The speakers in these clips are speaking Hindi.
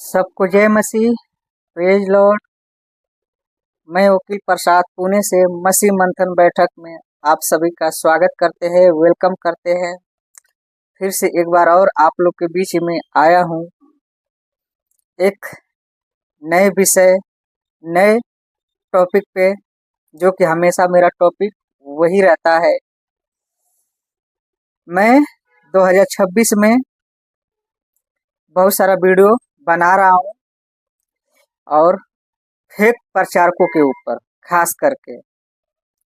सबको जय मसीह। Praise Lord. मैं वकील प्रसाद पुणे से मसीह मंथन बैठक में आप सभी का स्वागत करते हैं, वेलकम करते हैं। फिर से एक बार और आप लोग के बीच में आया हूँ एक नए विषय, नए टॉपिक पे, जो कि हमेशा मेरा टॉपिक वही रहता है। मैं 2026 में बहुत सारा वीडियो बना रहा हूँ और फेक प्रचारकों के ऊपर खास करके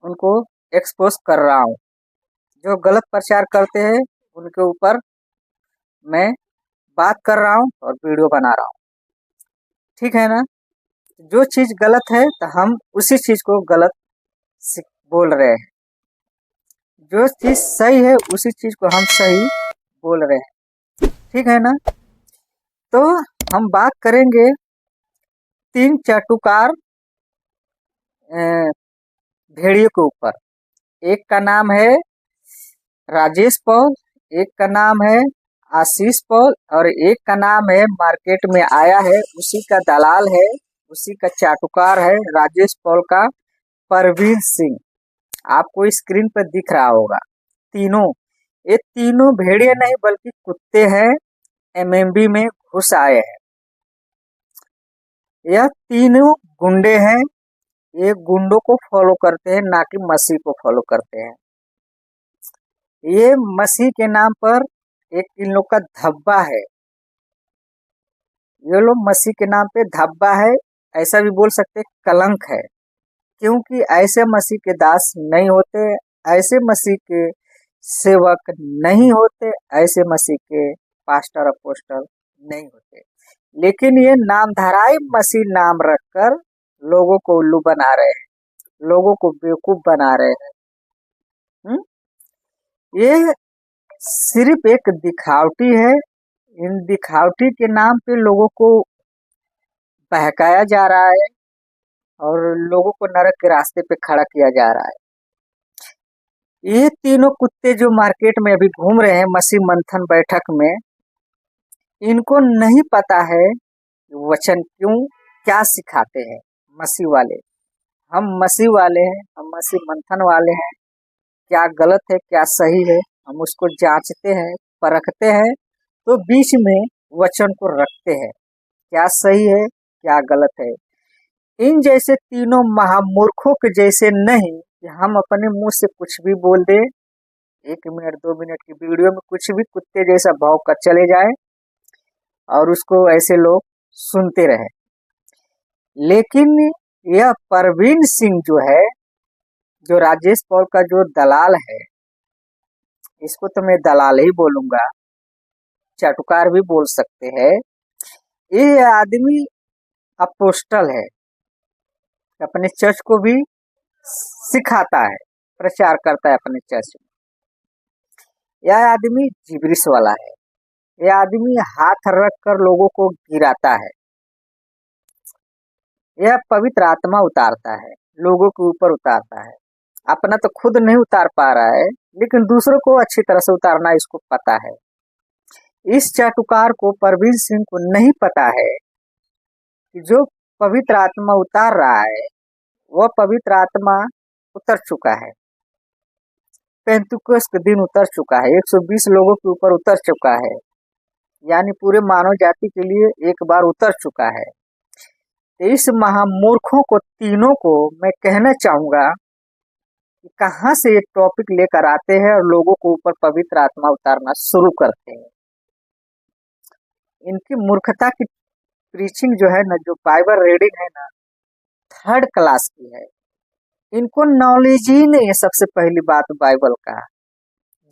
उनको एक्सपोज कर रहा हूँ। जो गलत प्रचार करते हैं उनके ऊपर मैं बात कर रहा हूँ और वीडियो बना रहा हूँ। ठीक है ना? जो चीज गलत है तो हम उसी चीज को गलत बोल रहे हैं, जो चीज सही है उसी चीज को हम सही बोल रहे हैं। ठीक है ना? तो हम बात करेंगे 3 चाटुकार भेड़ियों के ऊपर। एक का नाम है राजेश पॉल, एक का नाम है आशीष पॉल और एक का नाम है मार्केट में आया है, उसी का दलाल है, उसी का चाटुकार है राजेश पॉल का परवीन सिंह। आपको स्क्रीन पर दिख रहा होगा। ये तीनों भेड़िए नहीं बल्कि कुत्ते हैं, एमएमबी में घुस आए हैं। यह तीनों गुंडे हैं, ये गुंडों को फॉलो करते हैं, ना कि मसीह को फॉलो करते हैं। ये मसीह के नाम पर एक इन लोग का धब्बा है। ये लोग मसीह के नाम पे धब्बा है, ऐसा भी बोल सकते, कलंक है, क्योंकि ऐसे मसीह के दास नहीं होते, ऐसे मसीह के सेवक नहीं होते, ऐसे मसीह के पास्टर अपोस्टल नहीं होते। लेकिन ये नामधराई मसीह नाम रखकर लोगों को उल्लू बना रहे हैं, लोगों को बेवकूफ बना रहे हैं। ये सिर्फ एक दिखावटी है। इन दिखावटी के नाम पे लोगों को बहकाया जा रहा है और लोगों को नरक के रास्ते पे खड़ा किया जा रहा है। ये तीनों कुत्ते जो मार्केट में अभी घूम रहे हैं मसीह मंथन बैठक में, इनको नहीं पता है वचन क्यों क्या सिखाते हैं मसीह वाले। हम मसीह वाले हैं, हम मसीह मंथन वाले हैं। क्या गलत है क्या सही है हम उसको जांचते हैं, परखते हैं, तो बीच में वचन को रखते हैं, क्या सही है क्या गलत है। इन जैसे तीनों महामूर्खों के जैसे नहीं कि हम अपने मुंह से कुछ भी बोल दे, 1 मिनट 2 मिनट की वीडियो में कुछ भी कुत्ते जैसा भौंक कर चले जाए और उसको ऐसे लोग सुनते रहे। लेकिन यह परवीन सिंह जो है, जो राजेश पॉल का जो दलाल है, इसको तो मैं दलाल ही बोलूंगा, चाटुकार भी बोल सकते हैं। ये आदमी अपोस्टल है, अपने चर्च को भी सिखाता है, प्रचार करता है अपने चर्च में। यह आदमी जिब्रिस वाला है, यह आदमी हाथ रख कर लोगों को गिराता है। यह पवित्र आत्मा उतारता है, लोगों के ऊपर उतारता है। अपना तो खुद नहीं उतार पा रहा है, लेकिन दूसरों को अच्छी तरह से उतारना इसको पता है। इस चाटुकार को, परवीन सिंह को नहीं पता है कि जो पवित्र आत्मा उतार रहा है वह पवित्र आत्मा उतर चुका है, पेंतुकोस के दिन उतर चुका है, 120 लोगों के ऊपर उतर चुका है, यानी पूरे मानव जाति के लिए एक बार उतर चुका है। इस महामूर्खों को, तीनों को मैं कहना चाहूंगा कि कहाँ से एक टॉपिक लेकर आते हैं और लोगों को ऊपर पवित्र आत्मा उतारना शुरू करते हैं। इनकी मूर्खता की प्रीचिंग जो है ना, जो बाइबल रीडिंग है ना, 3rd क्लास की है। इनको नॉलेज ही नहीं है। सबसे पहली बात, बाइबल का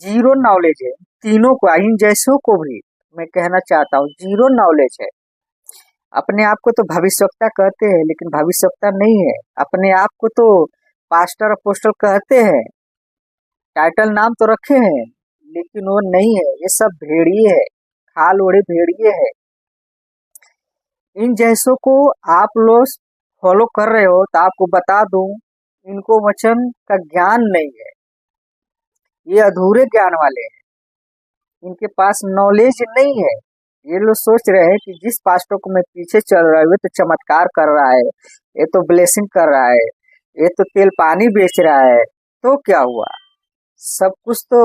0 नॉलेज है। तीनों को, इन जैसों को भी मैं कहना चाहता हूँ 0 नॉलेज है। अपने आप को तो भविष्यवक्ता कहते हैं, लेकिन भविष्यवक्ता नहीं है। अपने आप को तो पास्टर अपोस्टल कहते हैं, टाइटल नाम तो रखे हैं, लेकिन वो नहीं है। ये सब भेड़िए है, खाल ओढ़े भेड़िए है। इन जैसों को आप लोग फॉलो कर रहे हो तो आपको बता दूं, इनको वचन का ज्ञान नहीं है, ये अधूरे ज्ञान वाले हैं, इनके पास नॉलेज नहीं है। ये लोग सोच रहे हैं कि जिस पास्टर को मैं पीछे चल रहा हूँ ये तो चमत्कार कर रहा है, ये तो ब्लेसिंग कर रहा है, ये तो तेल पानी बेच रहा है, तो क्या हुआ? सब कुछ तो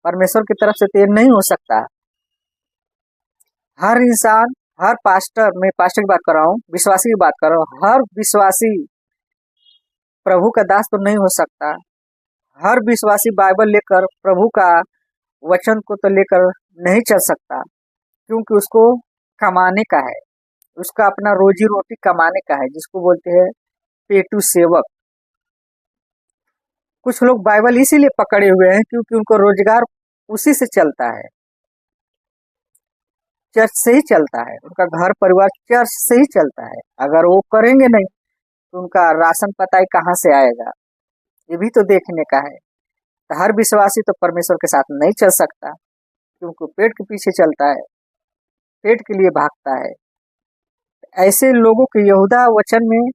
परमेश्वर की तरफ से तो नहीं हो सकता। हर इंसान, हर पास्टर, मैं पास्टर की बात कर रहा हूँ, विश्वासी की बात कर रहा हूँ, हर विश्वासी प्रभु का दास तो नहीं हो सकता। हर विश्वासी बाइबल लेकर प्रभु का वचन को तो लेकर नहीं चल सकता, क्योंकि उसको कमाने का है, उसका अपना रोजी रोटी कमाने का है, जिसको बोलते हैं पेटू सेवक। कुछ लोग बाइबल इसीलिए पकड़े हुए हैं क्योंकि उनको रोजगार उसी से चलता है, चर्च से ही चलता है, उनका घर परिवार चर्च से ही चलता है। अगर वो करेंगे नहीं तो उनका राशन पताई कहाँ से आएगा, ये भी तो देखने का है। तो हर विश्वासी तो परमेश्वर के साथ नहीं चल सकता, क्योंकि पेट के पीछे चलता है, पेट के लिए भागता है। ऐसे लोगों के यहूदा वचन में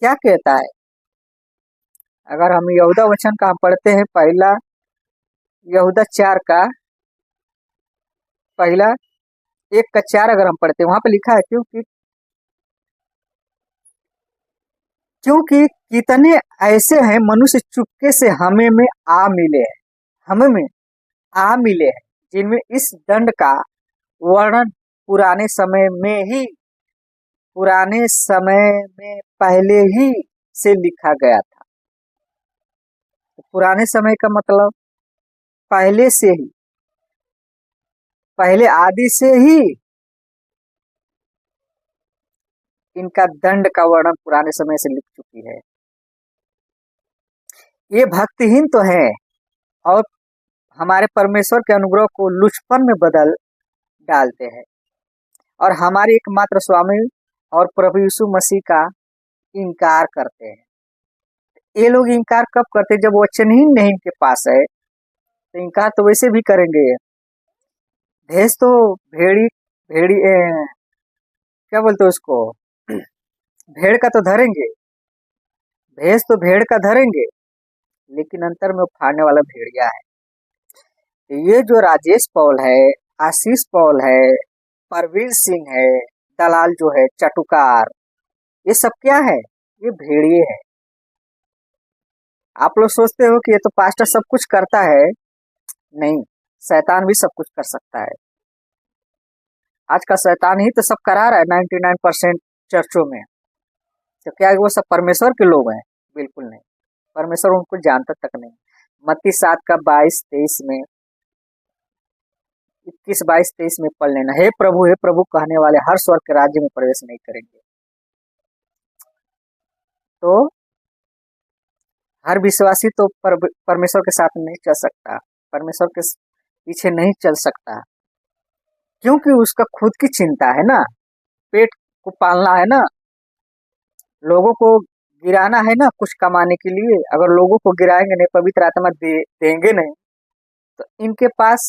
क्या कहता है? अगर हम यहूदा वचन का हम पढ़ते हैं, पहला यहूदा 4 का पहला 1 का 4 अगर हम पढ़ते हैं, वहां पे लिखा है क्योंकि कितने ऐसे हैं मनुष्य चुपके से हमें में आ मिले हैं, हमें में आ मिले हैं, जिनमें इस दंड का वर्णन पुराने समय में पहले ही से लिखा गया था। तो पुराने समय का मतलब पहले से ही, पहले आदि से ही इनका दंड का वर्णन पुराने समय से लिख चुकी है। ये भक्तिहीन तो है और हमारे परमेश्वर के अनुग्रह को लुचपन में बदल डालते हैं और हमारे एकमात्र स्वामी और प्रभु यीशु मसीह का इनकार करते हैं। ये लोग इनकार कब करते हैं? जब वचन ही नहीं इनके पास है, तो इनकार तो वैसे भी करेंगे। भेष तो भेड़ी भेड़ी क्या बोलते हैं उसको, भेड़ का तो धरेंगे, भेष तो भेड़ का धरेंगे, लेकिन अंतर में वो फाड़ने वाला भेड़िया है। तो ये जो राजेश पॉल है, आशीष पॉल है, परवीर सिंह है, दलाल जो है चटुकार, ये सब क्या है? ये भेड़िए है। आप लोग सोचते हो कि ये तो पास्टर सब कुछ करता है, नहीं, शैतान भी सब कुछ कर सकता है। आज का शैतान ही तो सब करा रहा है 99% चर्चों में। तो क्या वो सब परमेश्वर के लोग हैं? बिल्कुल नहीं, परमेश्वर उनको जानता तक नहीं। मत्ती 7 का 22-23 में, 21-22-23 में पढ़ लेना। हे प्रभु कहने वाले हर स्वर्ग के राज्य में प्रवेश नहीं करेंगे। तो हर विश्वासी तो परमेश्वर के साथ नहीं चल सकता, परमेश्वर के पीछे नहीं चल सकता, क्योंकि उसका खुद की चिंता है ना, पेट को पालना है ना, लोगों को गिराना है ना कुछ कमाने के लिए। अगर लोगों को गिराएंगे नहीं, पवित्र आत्मा देंगे नहीं, तो इनके पास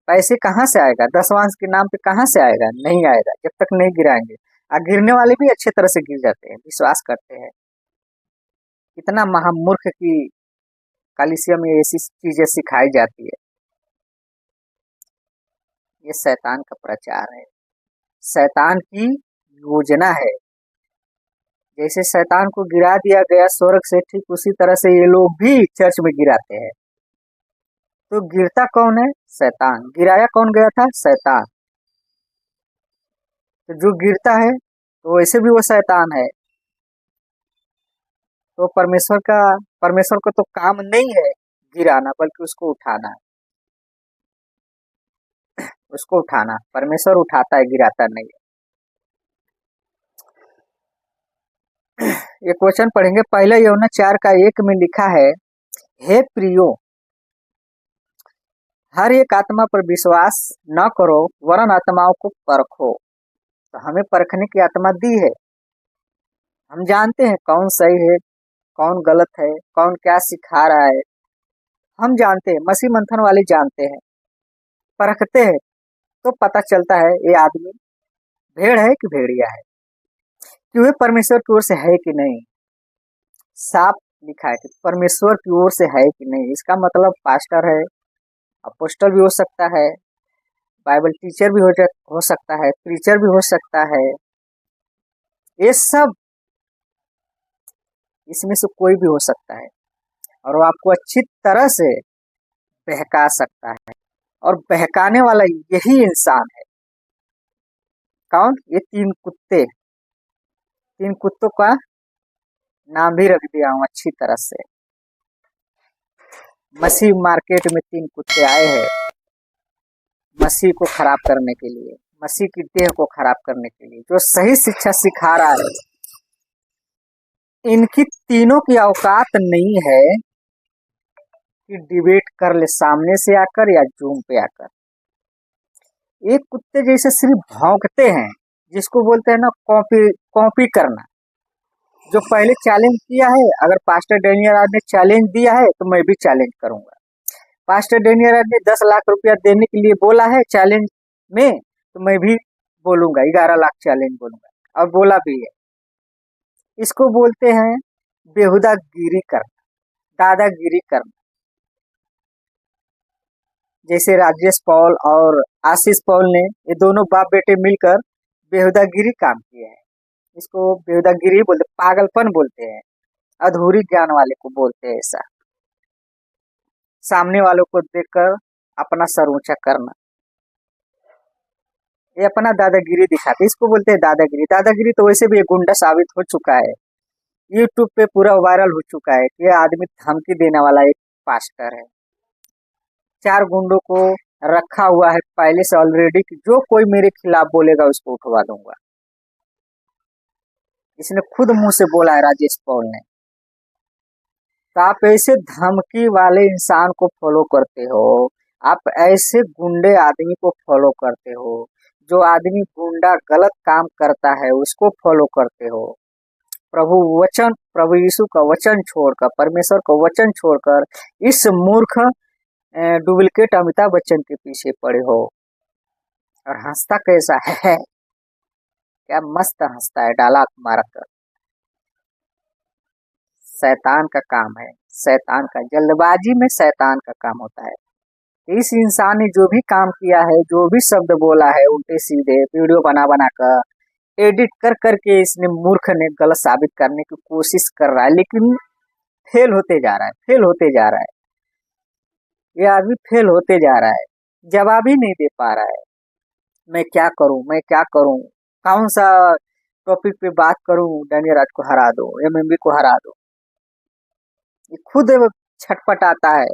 पैसे कहाँ से आएगा? दसवांश के नाम पे कहाँ से आएगा? नहीं आएगा जब तक नहीं गिराएंगे। और गिरने वाले भी अच्छे तरह से गिर जाते हैं, विश्वास करते हैं। कितना महामूर्ख की कलीसिया में ऐसी चीजें सिखाई जाती है। ये शैतान का प्रचार है, शैतान की योजना है। जैसे शैतान को गिरा दिया गया स्वर्ग से, ठीक उसी तरह से ये लोग भी चर्च में गिराते हैं। तो गिरता कौन है? शैतान। गिराया कौन गया था? शैतान। तो जो गिरता है तो वैसे भी वो शैतान है। तो परमेश्वर को तो काम नहीं है गिराना, बल्कि उसको उठाना है, उसको उठाना। परमेश्वर उठाता है, गिराता नहीं है। एक वचन पढ़ेंगे, पहला यूहन्ना 4 का 1 में लिखा है, हे प्रियो, हर एक आत्मा पर विश्वास न करो, वरन आत्माओं को परखो। तो हमें परखने की आत्मा दी है। हम जानते हैं कौन सही है, कौन गलत है, कौन क्या सिखा रहा है, हम जानते हैं। मसीह मंथन वाले जानते हैं, परखते हैं, तो पता चलता है ये आदमी भेड़ है कि भेड़िया है, कि वे परमेश्वर की ओर से है कि नहीं। साफ लिखा है कि परमेश्वर की ओर से है कि नहीं। इसका मतलब पास्टर है, अपोस्टल भी हो सकता है, बाइबल टीचर भी हो सकता है, प्रीचर भी हो सकता है। ये सब इसमें से कोई भी हो सकता है और वो आपको अच्छी तरह से बहका सकता है। और बहकाने वाला यही इंसान है। कौन? ये तीन कुत्तों का नाम भी रख दिया हूँ अच्छी तरह से। मसीह मार्केट में 3 कुत्ते आए हैं मसीह को खराब करने के लिए, मसीह की देह को खराब करने के लिए, जो सही शिक्षा सिखा रहा है। इनकी तीनों की औकात नहीं है कि डिबेट कर ले सामने से आकर या जूम पे आकर। एक कुत्ते जैसे सिर्फ भौंकते हैं, जिसको बोलते हैं ना कॉपी करना। जो पहले चैलेंज किया है, अगर पास्टर डेनियल राज ने चैलेंज दिया है तो मैं भी चैलेंज करूंगा। पास्टर डेनियल राज ने 10 लाख रुपया देने के लिए बोला है चैलेंज में, तो मैं भी बोलूंगा 11 लाख चैलेंज बोलूंगा, और बोला भी है। इसको बोलते हैं बेहुदा गिरी करना, दादागिरी करना। जैसे राजेश पॉल और आशीष पॉल ने, ये दोनों बाप बेटे मिलकर बेहुदागिरी काम किए हैं। इसको बेहुदागिरी बोलते, पागलपन बोलते हैं, अधूरी ज्ञान वाले को बोलते हैं ऐसा। सामने वालों को देखकर अपना सर ऊंचा करना, ये अपना दादागिरी दिखाते, इसको बोलते हैं दादागिरी। दादागिरी तो वैसे भी एक गुंडा साबित हो चुका है, यूट्यूब पे पूरा वायरल हो चुका है कि ये आदमी धमकी देने वाला एक पास्टर है। 4 गुंडों को रखा हुआ है पहले से ऑलरेडी कि जो कोई मेरे खिलाफ बोलेगा उसको उठवा दूंगा। इसने खुद मुंह से बोला है राजेश पॉल ने। तो आप ऐसे धमकी वाले इंसान को फॉलो करते हो, आप ऐसे गुंडे आदमी को फॉलो करते हो, जो आदमी गुंडा गलत काम करता है उसको फॉलो करते हो। प्रभु यीशु का वचन छोड़कर, परमेश्वर का वचन छोड़कर इस मूर्ख डुप्लीकेट अमिताभ बच्चन के पीछे पड़े हो। और हंसता कैसा है, क्या मस्त हंसता है डायलॉग मारकर। शैतान का काम है, शैतान का, जल्दबाजी में शैतान का काम होता है। इस इंसान ने जो भी काम किया है, जो भी शब्द बोला है, उल्टे सीधे वीडियो बना कर एडिट कर करके इसने मूर्ख ने गलत साबित करने की कोशिश कर रहा है, लेकिन फेल होते जा रहा है, फेल होते जा रहा है। ये आदमी फेल होते जा रहा है, जवाब ही नहीं दे पा रहा है। मैं क्या करूं, मैं क्या करूं, कौन सा टॉपिक पे बात करूं, डेनियल राज को हरा दो, एमएमबी को हरा दो। ये खुद छटपटाता है,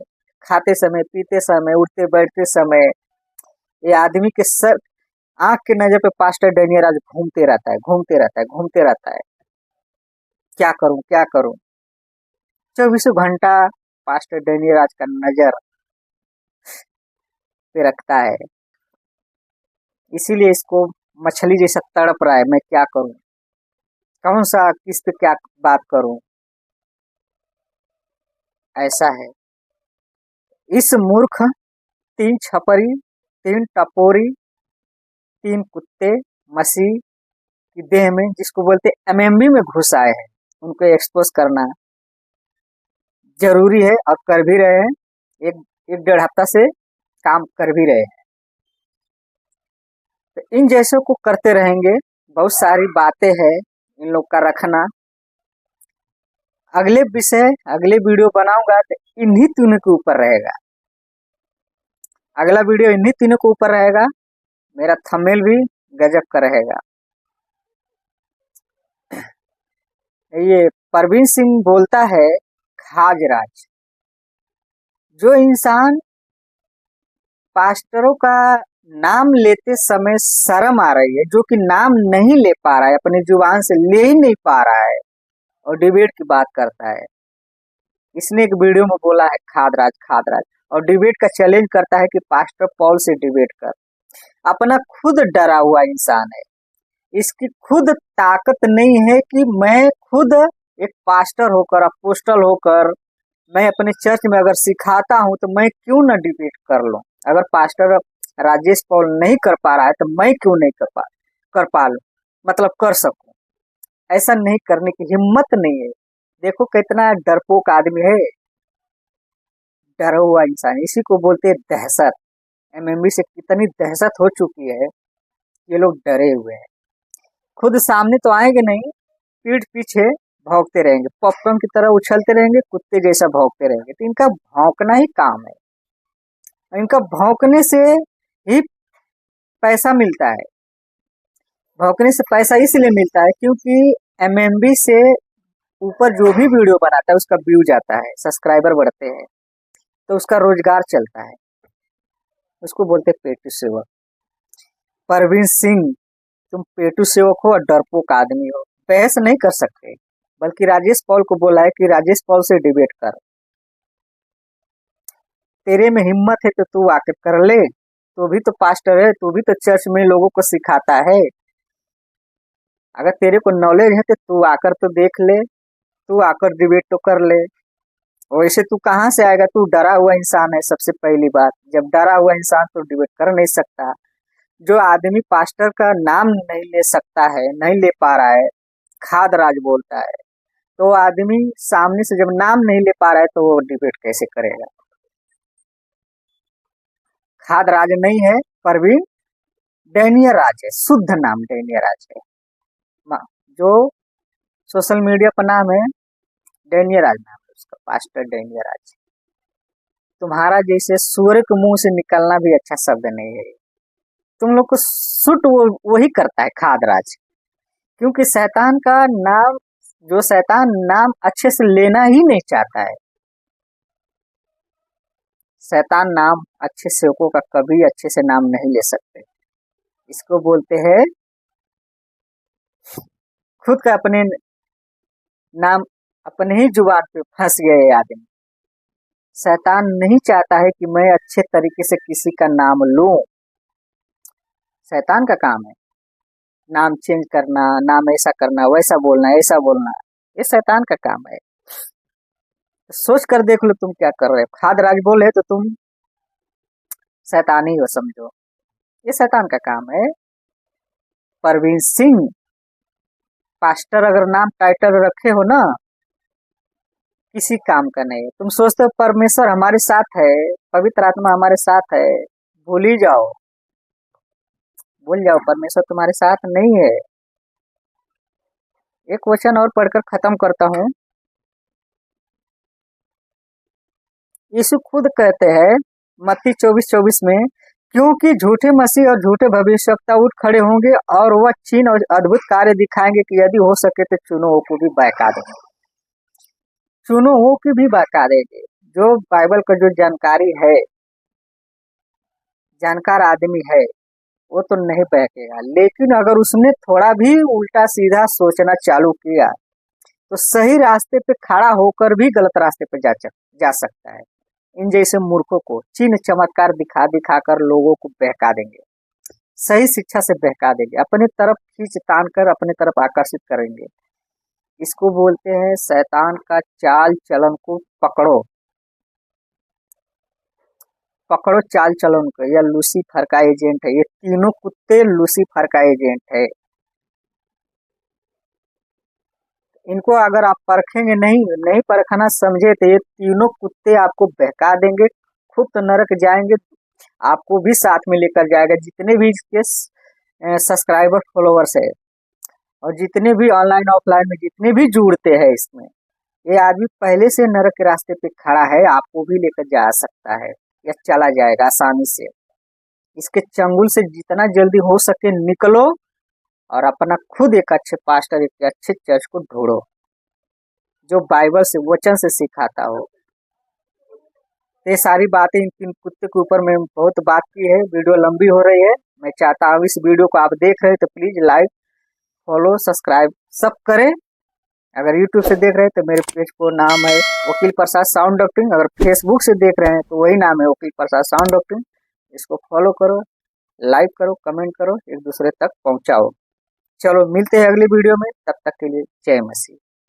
खाते समय, पीते समय, उठते बैठते समय। ये आदमी के सर आंख के नजर पे पास्टर डेनियल राज घूमते रहता है, घूमते रहता है, घूमते रहता है। क्या करूं, क्या करूं। 24 घंटा पास्टर डेनियल राज का नजर पे रखता है, इसीलिए इसको मछली जैसा तड़प रहा है। मैं क्या करूं, कौन सा, किस पे क्या बात करूं, ऐसा है। इस मूर्ख 3 छपरी, 3 टपोरी, 3 कुत्ते मसीह की देह में, जिसको बोलते एमएमबी में घुस आए हैं, उनको एक्सपोज करना जरूरी है और कर भी रहे हैं। एक 1.5 हफ्ता से काम कर भी रहे हैं। तो इन जैसों को करते रहेंगे। बहुत सारी बातें हैं इन लोग का रखना। अगले वीडियो बनाऊंगा तो इन्हीं तीनों के ऊपर रहेगा। अगला वीडियो इन्हीं तीनों के ऊपर रहेगा। मेरा थंबनेल भी गजब का रहेगा। ये परवीन सिंह बोलता है खाजराज। जो इंसान पास्टरों का नाम लेते समय शर्म आ रही है, जो कि नाम नहीं ले पा रहा है, अपनी जुबान से ले ही नहीं पा रहा है, और डिबेट की बात करता है। इसने एक वीडियो में बोला है खादराज, खादराज, और डिबेट का चैलेंज करता है कि पास्टर पॉल से डिबेट कर। अपना खुद डरा हुआ इंसान है, इसकी खुद ताकत नहीं है कि मैं खुद एक पास्टर होकर, अपोस्टल होकर, मैं अपने चर्च में अगर सिखाता हूं तो मैं क्यों ना डिबेट कर लूं। अगर पास्टर राजेश पॉल नहीं कर पा रहा है तो मैं क्यों नहीं कर पा लूं, मतलब कर सकूं। ऐसा नहीं करने की हिम्मत नहीं है। देखो कितना डरपोक आदमी है, डरा हुआ इंसान, इसी को बोलते हैं दहशत। एमएमबी से कितनी दहशत हो चुकी है, ये लोग डरे हुए हैं। खुद सामने तो आएंगे नहीं, पीठ पीछे भौंकते रहेंगे, पॉपकॉर्न की तरह उछलते रहेंगे, कुत्ते जैसा भौंकते रहेंगे। तो इनका भौंकना ही काम है, इनका भौंकने से ही पैसा मिलता है। भौंकने से पैसा इसलिए मिलता है क्योंकि एमएमबी से ऊपर जो भी वीडियो बनाता है उसका व्यू जाता है, सब्सक्राइबर बढ़ते हैं, तो उसका रोजगार चलता है। उसको बोलते हैं पेटू सेवक। परवीन सिंह, तुम पेटू सेवक हो और डरपोक आदमी हो, बहस नहीं कर सकते। बल्कि राजेश पॉल को बोला है कि राजेश पॉल से डिबेट कर, तेरे में हिम्मत है तो तू आकर कर ले। तू भी तो पास्टर है, तू भी तो चर्च में लोगों को सिखाता है। अगर तेरे को नॉलेज है तो तू आकर तो देख ले, तू आकर डिबेट तो कर ले। वैसे तू कहाँ से आएगा, तू डरा हुआ इंसान है। सबसे पहली बात, जब डरा हुआ इंसान तो डिबेट कर नहीं सकता। जो आदमी पास्टर का नाम नहीं ले सकता है, नहीं ले पा रहा है, खाद राज बोलता है, तो वो आदमी सामने से जब नाम नहीं ले पा रहा है तो वो डिबेट कैसे करेगा। खाद राज नहीं है, परवीन डैनियल राज है, शुद्ध नाम डैनियल राज है। जो सोशल मीडिया पर नाम है डैनियल राज, नाम है उसका, पास्टर डैनियल राज। तुम्हारा जैसे सूर्य के मुंह से निकलना भी अच्छा शब्द नहीं है। तुम लोग को सूट वही करता है, खाद राज। क्योंकि शैतान का नाम, जो शैतान नाम अच्छे से लेना ही नहीं चाहता है, शैतान नाम अच्छे सेवकों का कभी अच्छे से नाम नहीं ले सकते। इसको बोलते हैं खुद का अपने नाम अपने ही जुबान पे फंस गए आदमी। शैतान नहीं चाहता है कि मैं अच्छे तरीके से किसी का नाम लूं। शैतान का काम है नाम चेंज करना, नाम ऐसा करना, वैसा बोलना, ऐसा बोलना, ये शैतान का काम है। सोच कर देख लो तुम क्या कर रहे हो। खाद राज बोले तो तुम शैतान ही हो, समझो, ये शैतान का काम है। परवीन सिंह, पास्टर अगर नाम टाइटल रखे हो ना, किसी काम का नहीं है। तुम सोचते हो परमेश्वर हमारे साथ है, पवित्र आत्मा हमारे साथ है, भूल ही जाओ, भूल जाओ, परमेश्वर तुम्हारे साथ नहीं है। एक वचन और पढ़कर खत्म करता हूँ। यीशु खुद कहते हैं मत्ती 24:24 में, क्योंकि झूठे मसीह और झूठे भविष्यवक्ता उठ खड़े होंगे और वह चिन्ह और अद्भुत कार्य दिखाएंगे कि यदि हो सके तो चुनो को भी बहका देंगे। चुनो हो की भी बहका देंगे। जो बाइबल का जो जानकारी है, जानकार आदमी है, वो तो नहीं बहकेगा। लेकिन अगर उसने थोड़ा भी उल्टा सीधा सोचना चालू किया तो सही रास्ते पे खड़ा होकर भी गलत रास्ते पे जा सकता है। इन जैसे मूर्खों को चिन्ह चमत्कार दिखा दिखा कर लोगों को बहका देंगे, सही शिक्षा से बहका देंगे, अपने तरफ खींच तान कर अपने तरफ आकर्षित करेंगे। इसको बोलते हैं शैतान का चाल चलन को पकड़ो, पकड़ो चाल चलन को। यह लूसीफर का एजेंट है, ये तीनों कुत्ते लूसीफर का एजेंट है। इनको अगर आप परखेंगे नहीं परखना समझे तो ये तीनों कुत्ते आपको बहका देंगे, खुद तो नरक जाएंगे, आपको भी साथ में लेकर जाएगा। जितने भी इसके सब्सक्राइबर फॉलोवर्स है और जितने भी ऑनलाइन ऑफलाइन में जितने भी जुड़ते हैं इसमें, ये आदमी पहले से नरक के रास्ते पे खड़ा है, आपको भी लेकर जा सकता है या चला जाएगा आसानी से। इसके चंगुल से जितना जल्दी हो सके निकलो और अपना खुद एक अच्छे पास्टर, एक अच्छे चर्च को ढूंढो जो बाइबल से वचन से सिखाता हो। ये सारी बातें इन तीन कुत्ते के ऊपर मैं बहुत बात की है, वीडियो लंबी हो रही है। मैं चाहता हूँ इस वीडियो को आप देख रहे हैं तो प्लीज लाइक, फॉलो, सब्सक्राइब सब करें। अगर यूट्यूब से देख रहे हैं तो मेरे पेज को नाम है वकील प्रसाद साउंड डॉक्टरिंग। अगर फेसबुक से देख रहे हैं तो वही नाम है वकील प्रसाद साउंड डॉक्टरिंग। इसको फॉलो करो, लाइक करो, कमेंट करो, एक दूसरे तक पहुंचाओ। चलो मिलते हैं अगली वीडियो में, तब तक के लिए जय मसीह।